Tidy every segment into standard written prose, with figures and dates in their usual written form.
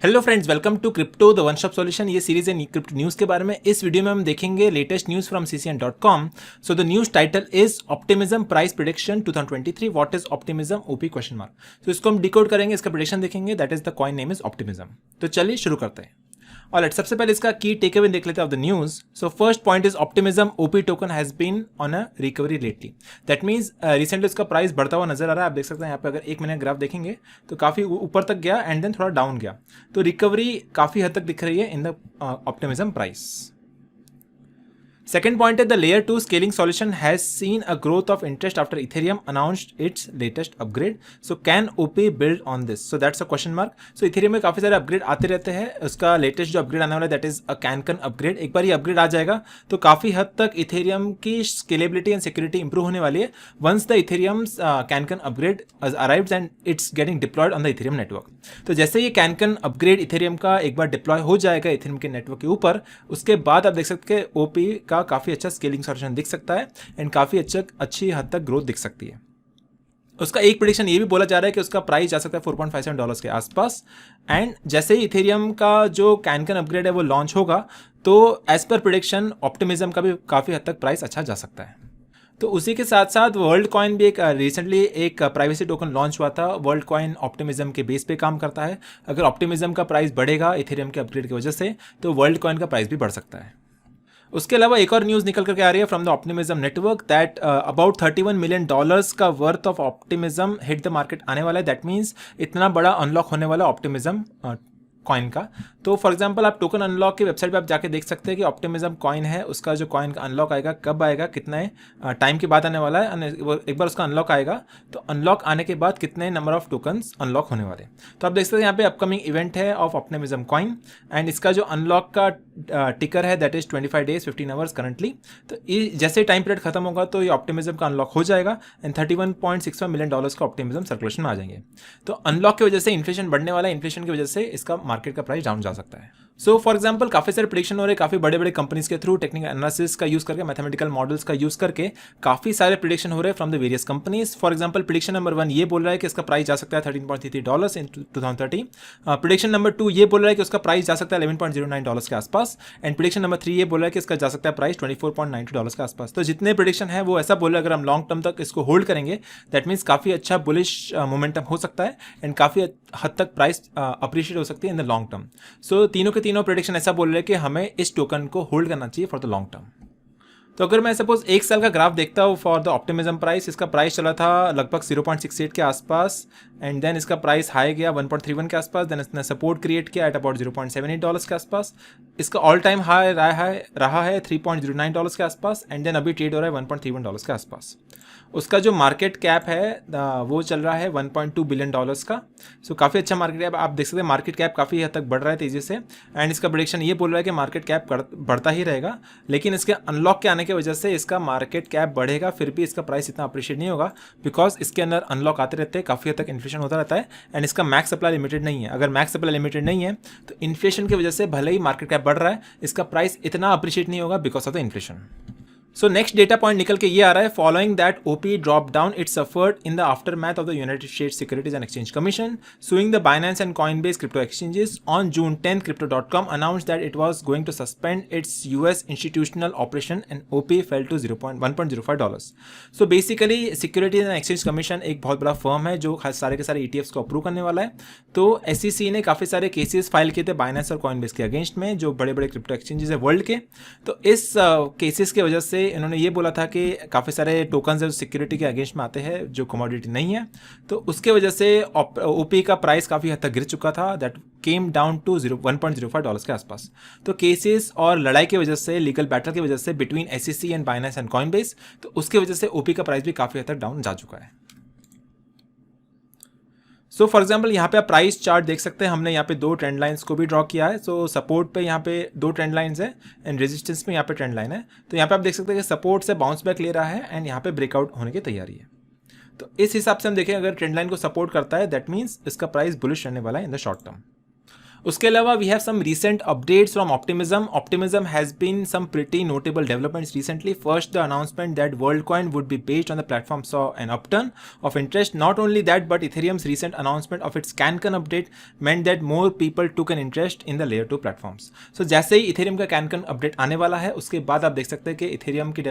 Hello friends, welcome to crypto the one stop solution. ये series है crypto news के बारे में। इस वीडियो में हम देखेंगे latest news from ccn.com। So the news title is optimism price prediction 2023 what is optimism OP question mark. तो इसको हम डिकोड करेंगे, इसका प्रिडिक्शन देखेंगे। That is the coin name is optimism. तो चलिए शुरू करते हैं। ऑलराइट, सबसे पहले इसका की टेक अवे देख लेते हैं of the news. So first point is optimism OP token has been on a recovery lately. That means recently इसका प्राइस बढ़ता हुआ नजर आ रहा है। आप देख सकते हैं यहाँ पे अगर 1 महीने ग्राफ देखेंगे तो काफी ऊपर तक गया एंड देन थोड़ा डाउन गया। तो रिकवरी काफी हद तक दिख रही है in the optimism price. Second point is the layer 2 scaling solution has seen a growth of interest after Ethereum announced its latest upgrade. So can OP build on this? So that's a question mark. So Ethereum में काफी सारे upgrade आते रहते हैं। उसका latest जो upgrade आने वाला है दैट इज अ कैनकन अपग्रेड। एक बार ये अपग्रेड आ जाएगा तो काफी हद तक इथेरियम की स्केलेबिलिटी एंड सिक्योरिटी इंप्रूव होने वाली है once the Ethereum Cancun upgrade arrives and it's getting deployed on the Ethereum network. तो जैसे ये कैनकन अपग्रेड इथेरियम का एक बार डिप्लॉय हो जाएगा इथेरियम के नेटवर्क के ऊपर, उसके बाद आप देख सकते हैं ओपी का काफी अच्छा स्केलिंग सॉल्यूशन दिख सकता है एंड काफी अच्छी हद तक ग्रोथ दिख सकती है। उसका एक प्रेडिक्शन ये भी बोला जा रहा है कि उसका प्राइस जा सकता है $4.57 के आसपास। एंड जैसे ही इथेरियम का जो कैनकन अपग्रेड है वो लॉन्च होगा तो एज पर प्रेडिक्शन ऑप्टिमिज्म का भी काफी हद तक प्राइस अच्छा जा सकता है। तो उसी के साथ साथ वर्ल्ड कॉइन भी एक रिसेंटली एक प्राइवेसी टोकन लॉन्च हुआ था। वर्ल्ड कॉइन ऑप्टिमिज्म के बेस पे काम करता है। अगर ऑप्टिमिज्म का प्राइस बढ़ेगा इथेरियम के अपग्रेड की वजह से तो वर्ल्ड कॉइन का प्राइस भी बढ़ सकता है। उसके अलावा एक और न्यूज़ निकल करके आ रही है from the optimism network that about $31 million का worth of optimism hit the market आने वाला है। दैट मीन्स इतना बड़ा अनलॉक होने वाला ऑप्टिमिज्म कॉइन का। तो फॉर एग्जांपल आप टोकन अनलॉक की वेबसाइट पे आप जाके देख सकते हैं कि ऑप्टिमिज्म कॉइन है, उसका जो कॉइन का अनलॉक आएगा कब आएगा, कितने टाइम के बाद आने वाला है। एक बार उसका अनलॉक आएगा तो अनलॉक आने के बाद कितने नंबर ऑफ टोकन्स अनलॉक होने वाले। तो आप देख सकते हैं यहाँ पे अपकमिंग इवेंट है ऑफ ऑप्टिमिज्म कॉइन एंड इसका जो अनलॉक का टिकर है that is 25 days 15 hours currently. तो जैसे टाइम पीरियड खत्म होगा तो ये ऑप्टिमिज्म का अनलॉक हो जाएगा एंड $31.65 मिलियन का ऑप्टिमिज्म सर्कुलेशन में आ जाएंगे। तो अनलॉक की वजह से इन्फ्लेशन बढ़ने वाला है, इन्फ्लेशन की वजह से इसका मार्केट का प्राइस डाउन जा सकता है। सो फॉर एग्जांपल काफी सारे प्रेडिक्शन हो रहे हैं काफी बड़े बड़े कंपनीज के थ्रू टेक्निकल एनालिसिस का यूज करके, मैथमेटिकल मॉडल्स का यूज करके काफी सारे प्रेडिक्शन हो रहे हैं from the various companies. For example prediction number 1 ये बोल रहा है कि इसका प्राइस जा सकता है $13.33 इन 2030। प्रेडिक्शन नंबर 2 ये बोल रहा है कि उसका प्राइस जा सकता है $11.09 के आसपास एंड प्रेडिक्शन नंबर 3 ये बोल रहा है कि इसका जा सकता है प्राइस $24.92 के आसपास। तो जितने प्रेडिक्शन है वो ऐसा बोल रहे हैं अगर हम लॉन्ग टर्म तक इसको होल्ड करेंगे दैट मीन्स काफी अच्छा बुलिश मोमेंटम हो सकता है एंड काफी हद तक प्राइस अप्रिशिएट हो सकती है इन द लॉन्ग टर्म। सो तीनों के तीनों प्रेडिक्शन ऐसा बोल रहे हैं कि हमें इस टोकन को होल्ड करना चाहिए फॉर द लॉन्ग टर्म। तो अगर मैं सपोज 1 साल का ग्राफ देखता हूँ फॉर द ऑप्टिमिज्म प्राइस, इसका प्राइस चला था लगभग 0.68 के आसपास एंड देन इसका प्राइस हाई गया 1.31 के आसपास, देन इसने सपोर्ट क्रिएट किया एट अबाउट $0.78 के आसपास। इसका ऑल टाइम हाई रहा है $3.09 के आसपास एंड देन अभी ट्रेड हो रहा है $1.31 के आसपास। उसका जो मार्केट कैप है वो चल रहा है $1.2 बिलियन का। सो काफ़ी अच्छा मार्केट कैप आप देख सकते हैं। मार्केट कैप काफ़ी हद तक बढ़ रहा है तेज़ी से एंड इसका प्रेडिक्शन ये बोल रहा है कि मार्केट कैप बढ़ता ही रहेगा, लेकिन इसके अनलॉक के आने की वजह से इसका मार्केट कैप बढ़ेगा फिर भी इसका प्राइस इतना अप्रिशिएट नहीं होगा बिकॉज इसके अंदर अनलॉक आते रहते हैं, काफ़ी हद तक इन्फ्लेशन होता रहता है एंड इसका मैक्स सप्लाई लिमिटेड नहीं है। अगर मैक्स सप्लाई लिमिटेड नहीं है तो इन्फ्लेशन की वजह से भले ही मार्केट कैप बढ़ रहा है इसका प्राइस इतना अप्रिशिएट नहीं होगा because of the inflation. So next data point निकल के ये आ रहा है following that OP drop down it's suffered in the aftermath of the United states securities and exchange commission sewing the Binance and Coinbase crypto exchanges on June 10 crypto.com announced that it was going to suspend its US institutional operation and OP fell to $1.05। So basically securities and exchange commission एक बहुत बड़ा firm है जो सारे के सारे ETFs को approve करने वाला है। तो SEC ने काफ़ी सारे केसेस फाइल किए थे बाइनेंस और कॉइनबेस के अगेंस्ट में जो बड़े बड़े क्रिप्टो एक्सचेंजेस है वर्ल्ड के। तो इस केसेस की वजह से इन्होंने ये बोला था कि काफ़ी सारे टोकन्स है जो सिक्योरिटी के अगेंस्ट में आते हैं जो कमोडिटी नहीं है, तो उसके वजह से ओपी का प्राइस काफ़ी हद तक गिर चुका था दैट केम डाउन टू $1.05 के आसपास। तो केसेस और लड़ाई की वजह से, लीगल बैटल की वजह से between SEC and Binance and Coinbase, तो उसकी वजह से ओपी का प्राइस भी काफ़ी हद तक डाउन जा चुका है। सो फॉर एग्जाम्पल यहाँ पे आप प्राइस चार्ट देख सकते हैं। हमने यहाँ पे 2 ट्रेंड लाइंस को भी ड्रॉ किया है। सो सपोर्ट पे यहाँ पे 2 ट्रेंड लाइंस है एंड रेजिस्टेंस पे यहाँ पे ट्रेंड लाइन है। तो यहाँ पे आप देख सकते हैं कि सपोर्ट से बाउंस बैक ले रहा है एंड यहाँ पे ब्रेकआउट होने की तैयारी है। तो इस हिसाब से हम देखें अगर ट्रेंड लाइन को सपोर्ट करता है दैट मीन्स इसका प्राइस बुलिश रहने वाला है इन द शॉर्ट टर्म। उसके अलावा we have some recent updates from optimism. Optimism has been some pretty notable developments recently. First, the announcement that Worldcoin would be based on the platform saw an upturn of interest. Not only that, but Ethereum's recent announcement of its CanCon update meant that more people took an interest in the layer 2 platforms. So जैसे ही Ethereum का CanCon update आने वाला है, उसके बाद आप देख सकते हैं कि Ethereum की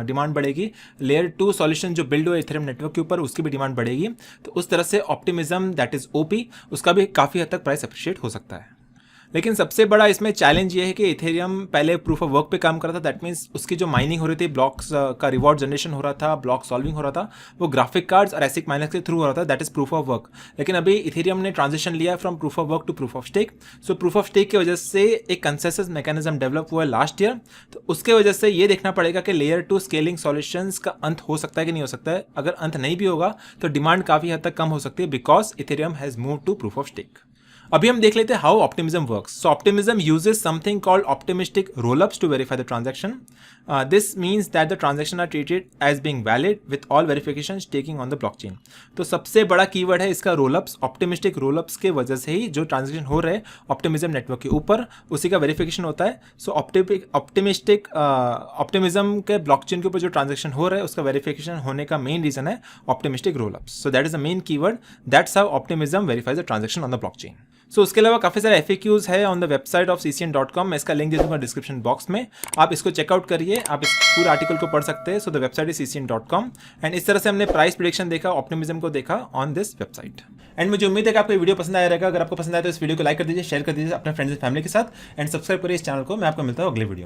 डिमांड बढ़ेगी. लेयर 2 सॉल्यूशन जो बिल्ड हुआ Ethereum नेटवर्क के ऊपर, उसकी भी डिमांड बढ़ेगी. तो उस तरह से ऑप्टिमिज्म दैट इज OP, उसका भी काफ़ी हद तक प्राइस अप्रिशिएट हो सकता है. लेकिन सबसे बड़ा इसमें चैलेंज ये है कि इथेरियम पहले प्रूफ ऑफ वर्क पे काम कर रहा था. दैट मीन्स उसकी जो माइनिंग हो रही थी, ब्लॉक्स का रिवॉर्ड जनरेशन हो रहा था, ब्लॉक सॉल्विंग हो रहा था, वो ग्राफिक कार्ड्स और एसिक माइनर्स के थ्रू हो रहा था. That is proof of work. लेकिन अभी इथेरियम ने ट्रांजिशन लिया है from proof of work to proof of stake. So proof of stake की वजह से एक कंसेंसस मैकेनिज्म डेवलप हुआ है लास्ट ईयर. तो उसके वजह से ये देखना पड़ेगा कि लेयर 2 स्केलिंग सॉल्यूशंस का अंत हो सकता है कि नहीं हो सकता है. अगर अंत नहीं भी होगा तो डिमांड काफ़ी हद तक कम हो सकती है, because Ethereum has move to proof of stake. अभी हम देख लेते हैं how optimism works. So optimism uses something called optimistic rollups to verify the transaction. This means that the transaction are treated as being valid with all verification taking on the blockchain. तो सबसे बड़ा keyword है इसका rollups. Optimistic rollups के वजह से ही जो transaction हो रहे हैं ऑप्टिमिज्म नेटवर्क के ऊपर, उसी का वेरिफिकेशन होता है. सो ऑप्टिमिस्टिक ऑप्टिमिज्म के ब्लॉकचेन के ऊपर जो ट्रांजैक्शन हो रहा है उसका वेरिफिकेशन होने का मेन रीजन है optimistic rollups. So that is the main keyword. That's how optimism verifies the transaction on the blockchain. So उसके अलावा काफ़ी सारे FAQs है on the website of ccn.com. मैं इसका लिंक दे दूंगा डिस्क्रिप्शन बॉक्स में. आप इसको चेकआउट करिए, आप इस पूरे आर्टिकल को पढ़ सकते हैं. So the website is ccn.com. And इस तरह से हमने प्राइस प्रेडिक्शन देखा, ऑप्टिमिज्म को देखा ऑन दिस वेबसाइट. एंड मुझे उम्मीद है कि आपको ये वीडियो पसंद आया रहेगा. अगर आपको पसंद आया तो इस वीडियो को लाइक कर दीजिए, शेयर कर दीजिए अपने फ्रेंड्स एंड फैमिली के साथ, एंड सब्सक्राइब करिए इस चैनल को. मैं आपको मिलता हूँ अगले वीडियो में.